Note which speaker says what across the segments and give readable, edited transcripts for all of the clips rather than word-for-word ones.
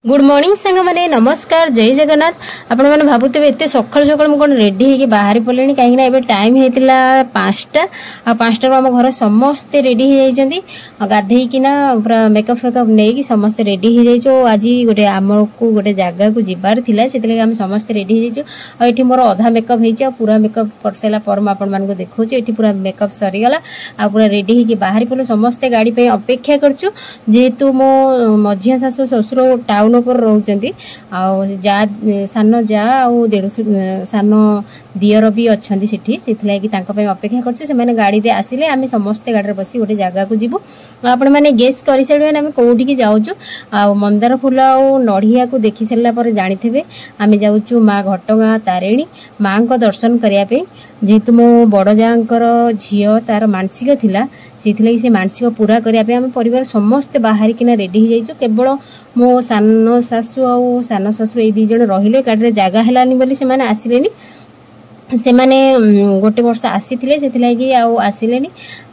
Speaker 1: Good morning सांग मैंने नमस्कार जय जगन्नाथ आपण मैंने भावुवे एत सकाल सकाल मुझे रेडी होगी बाहरी पड़े कहीं टाइम होता 5टा आ 5टार आम घर समस्ते रेडी हो गाधेकिना पूरा मेकअप फेकअप नहीं समस्ते रेडी हो जाइए। आज गोटे आम को गोटे जगह को जीवार थिला से आम समस्ते रेडी हो ये मोर अधा मेकअप हो पूरा मेकअप कर सारा पर मुझे देखा ये पूरा मेकअप सरीगला आ पूरा रेडी होगी बाहरी पड़े समस्ते गाड़ी पे अपेक्षा करचु जेहेतु मो मझिया शाशु ससुर टाउन पर रोचंती जा सान जा देड़ सान दियर भी अच्छा से अपेक्षा कर गाड़ी में आसिले आम समस्ते गाड़ी बस गोटे जगह को जीवु आपण मैंने गेस कर सारे आम कौटी जाऊँ मंदार फूल आ नड़िया को देखी सारापर जानी आम जाऊँ माँ घटगाँ तारिणी माँ को दर्शन करने जेहेतु मो बड़ जाकर झी तार मानसिक थिला से मानसिक पूरा करने आम परिवार समस्ते बाहर किना रेडी हो जाइए। केवल मो सान शाशु आ सान ससुर ये दी जन रहिले गाड़ी में जगह हेलानी बोली से माने आसिलेनी से माने गोटे वर्ष आसी से आसिले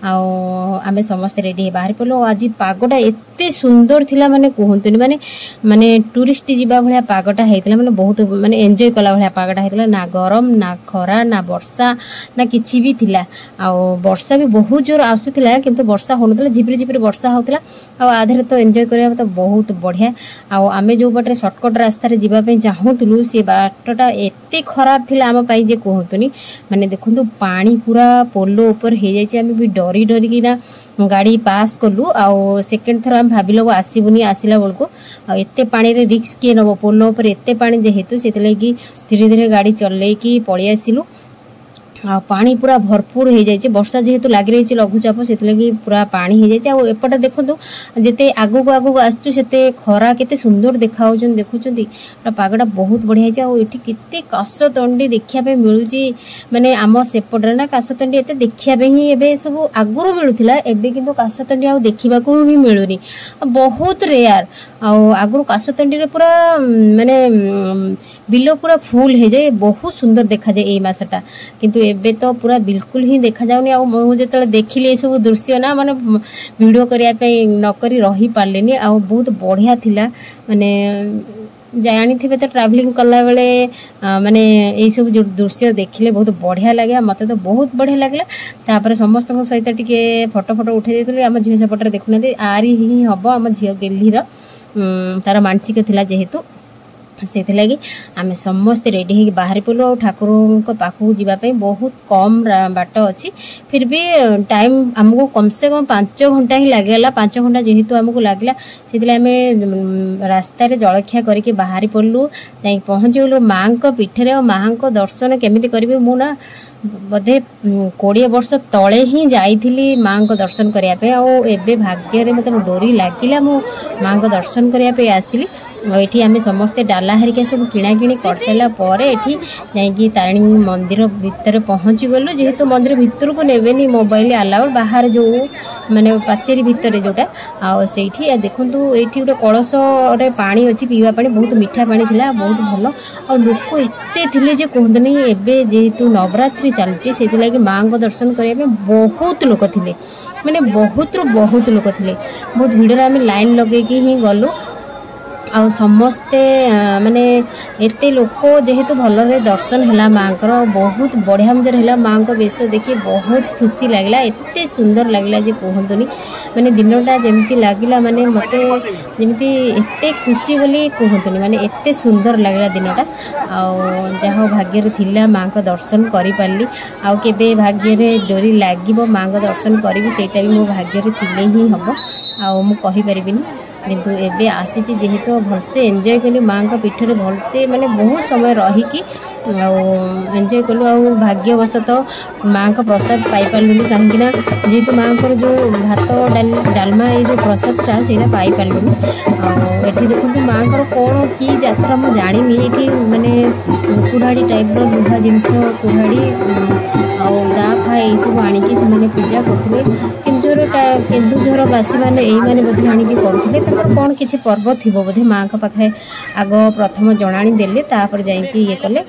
Speaker 1: आमे समस्ते रेडी बाहर पड़ो। आज पागटा एत सुंदर थिला माने कहतुनी माने माने टूरिस्ट जीवा भाया पागटा होता माने बहुत माने एंजॉय कला भाया पागटा होता ना गरम ना खरा ना वर्षा ना किछि भी थिला आ वर्षा भी बहुत जोर आसुला किंतु वर्षा होनतला झिपरी झिपरी वर्षा होतला आ आधरे तो एंजॉय करिया तो बहुत बढ़िया आ आमे जो बाटे शॉर्टकट रास्ता रे जीवा पे चाहूतलु से बाटटा एते खराब थिला आम पाई जे कहतुनी माने देखंतु पानी पूरा पोलो ऊपर हो जाइए आम भी डरी डरिकी ना गाड़ी पास कलु आ सेकेंड थर आम भाविल आसबुनी आसला बेलू आते पानी रे रिक्स किए नब पोलो पर एते पानी जेहेतु से धीरे धीरे गाड़ी चलैकी पलि आसिलु आ पानी पूरा भरपूर हो जाए वर्षा जेहेतु लग रही लघुचाप से पूरा पानी हो जाए एपटे देखो जिते आगू आगू आसते खरा केते सुंदर देखा देखुं पागटा बहुत बढ़िया है ये काशतंडी देखापी मिलूँ माने आम सेपटे ना काशतंडी एत देखापी ही एबे सब आगुरी मिलूला एबे किंतु काशतंडी आ देखा भी मिलूनी बहुत रेयर आगुरी काशतंडी पूरा माने बिल पूरा फुल हो जाए बहुत सुंदर देखा जाए ये मसटा किंतु एबे तो पूरा बिल्कुल ही देखा जाउनी आ जो देखिले सब दृश्य ना माने वीडियो करने नक रही पार्लेनी आ बहुत बढ़िया थिला माने जानी थे तो ट्रैवलिंग कला बेले माने यही सब जो दृश्य देखिले बहुत बढ़िया लगे मत तो बहुत बढ़िया लगला तापर समस्त सहित टिके फोटो फोटो उठे देते आम झील सेपटे देखुना आरी ही हम आम झील गेलीर तार मानसिक थिला जेहेतु से आम समस्ते रेडी हो बाहर पड़ू और ठाकुर पाखक जावाई बहुत कम बाट अच्छी फिर भी टाइम आमको कम से कम 5 घंटा ही लगेगा 5 घंटा जेहेतु आमको लगला से आम रास्ता जलखिया करके बाहर पड़ू जा पहुँची गलु माँ को पीठे और माँ को दर्शन केमी करी मुना बोधे 20 वर्ष तले ही जाइली माँ को दर्शन करने एवं भाग्य मतलब डोरी लगिला मो माँ को दर्शन करने आसिली ये आम समस्ते डाला हरिका सब किणाकिणी कर सारापर ये तारिणी मंदिर भितर पहुँची गलु जेहेतु मंदिर भितर को नेबेनी मोबाइल अलाउड बाहर जो माने पाचेरी भितर जोटा आठी देखूँ ये गोटे कलश पानी अच्छी पीवा पानी बहुत मीठा पानी थिला बहुत भल आ लोक एते कहतनी एबे जेहेतु नवरात्रि चलती से माँ को दर्शन करने बहुत लोक थे माने बहुत लोक थे बहुत भिड़ आम लाइन लगे ही गलु आ समस्ते माने एते लोक जेहेतु भलरे दर्शन है माँ बहुत बढ़िया मजर है माँ को बेश देखी बहुत खुशी लगला एते सुंदर लगला जे कहतुनी माने दिनटा जमती लगला माने मते जमती एते खुशी बोली कहतुनी माने एते सुंदर लगला दिनटा आ भाग्य थिला माँ को दर्शन करि पारली आ केबे भाग्य रे डोरी लागिबो माँ को दर्शन करी सेटा भी मो भाग्य रे थिले ही हबो आ मु कहि परिबिनी किंतु एबे आसी जेहेतु भलसे एंजॉय कली माँ का पीठर भलसे माने बहुत समय रहीकि एंजॉय कलु आ भाग्यवशतः माँ का प्रसाद पाई पार्लुनी कहीं जेहेतु माँ को जो भात डालमा ये जो प्रसादटा से पाई पार्लुनी आठी देखो माँ को कौन कि जात्रा मुझे जानी ये माने कुहाड़ी टाइप लुहा जिनस कुहाड़ी दा फा यही सब आणिकी से पूजा करते केन्दुझरवासी मैंने यही बोधे आणिकी करुले कौन किसी पर्व थी बोधे माँ का पाखे आग प्रथम जनाणी देले तापर जाइए ये कले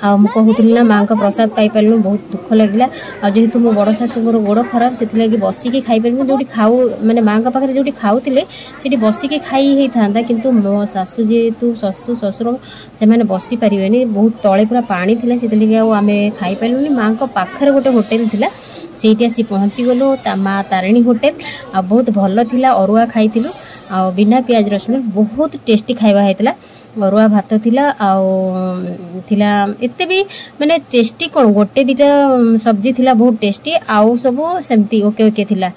Speaker 1: कहूली ना माँ का प्रसाद पाई पार्लु बहुत दुख लगे जेहेतु मो बड़ शाशुर गोड़ खराब से बसिकी खाई पार जो खाऊ माने माँ का पाखे जो खाऊले से बसिकी खाई ହେଇଥାନ୍ତା କିନ୍ତୁ ମୋ ଶାଶୁ ଯେହେତୁ ଶାଶୁ ଶ୍ୱଶୁର ସେମାନେ ବସି ପାରିବେନି, ବହୁତ ତଳେ ପୁରା ପାଣି ଥିଲା, ସେଥିଲାଗି ଆଉ ଆମେ ଖାଇପାରିଲୁନି। ମାଆଙ୍କ ପାଖରେ ଗୋଟେ ହୋଟେଲ ଥିଲା, ସେଇଠି ଆସି ପହଞ୍ଚିଗଲୁ, ମା ତାରିଣୀ ହୋଟେଲ। ଆଉ ବହୁତ ଭଲ ଥିଲା, ଅରୁଆ ଖାଇଥିଲୁ ଆଉ ବିନା ପିଆଜ ରସୁଣ, ବହୁତ ଟେଷ୍ଟି ଖାଇବା ହେଇଥିଲା। ଅରୁଆ ଭାତ ଥିଲା ଆଉ ଥିଲା ଏତେ ବି ମାନେ ଟେଷ୍ଟି କ'ଣ, ଗୋଟେ ଦୁଇଟା ସବଜି ଥିଲା ବହୁତ ଟେଷ୍ଟି, ଆଉ ସବୁ ସେମିତି ଓକେ ଓକେ ଥିଲା।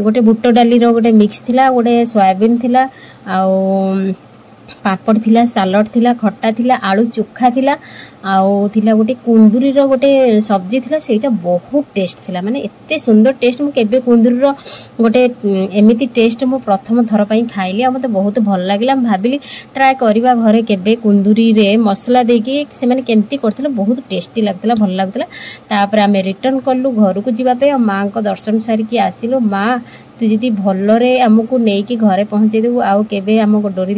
Speaker 1: ଗୋଟେ ବୁଟ ଡାଲିର ଗୋଟେ ମିକ୍ସ ଥିଲା, ଗୋଟେ ସୋୟାବିନ୍ ଥିଲା, ଆଉ ପାପଡ଼ ଥିଲା, ସାଲଡ଼ ଥିଲା, ଖଟା ଥିଲା, ଆଳୁ ଚୋଖା ଥିଲା, ଆଉ ଥିଲା ଗୋଟେ କୁନ୍ଦୁରିର ଗୋଟେ ସବଜି ଥିଲା, ସେଇଟା ବହୁତ ଟେଷ୍ଟ ଥିଲା, ମାନେ ଏତେ ସୁନ୍ଦର ଟେଷ୍ଟ। ମୁଁ କେବେ କୁନ୍ଦୁରିର ଗୋଟେ ଏମିତି ଟେଷ୍ଟ ମୁଁ ପ୍ରଥମ ଥର ପାଇଁ ଖାଇଲି, ଆଉ ମୋତେ ବହୁତ ଭଲ ଲାଗିଲା। ମୁଁ ଭାବିଲି ଟ୍ରାଏ କରିବା ଘରେ କେବେ କୁନ୍ଦୁରିରେ ମସଲା ଦେଇକି ସେମାନେ କେମିତି କରିଥିଲେ, ବହୁତ ଟେଷ୍ଟି ଲାଗୁଥିଲା, ଭଲ ଲାଗୁଥିଲା। ତାପରେ ଆମେ ରିଟର୍ନ କଲୁ ଘରକୁ ଯିବା ପାଇଁ, ଆଉ ମାଆଙ୍କ ଦର୍ଶନ ସାରିକି ଆସିଲୁ। ମା ତୁ ଯଦି ଭଲରେ ଆମକୁ ନେଇକି ଘରେ ପହଞ୍ଚେଇ ଦେବୁ, ଆଉ କେବେ ଆମକୁ ଡୋରି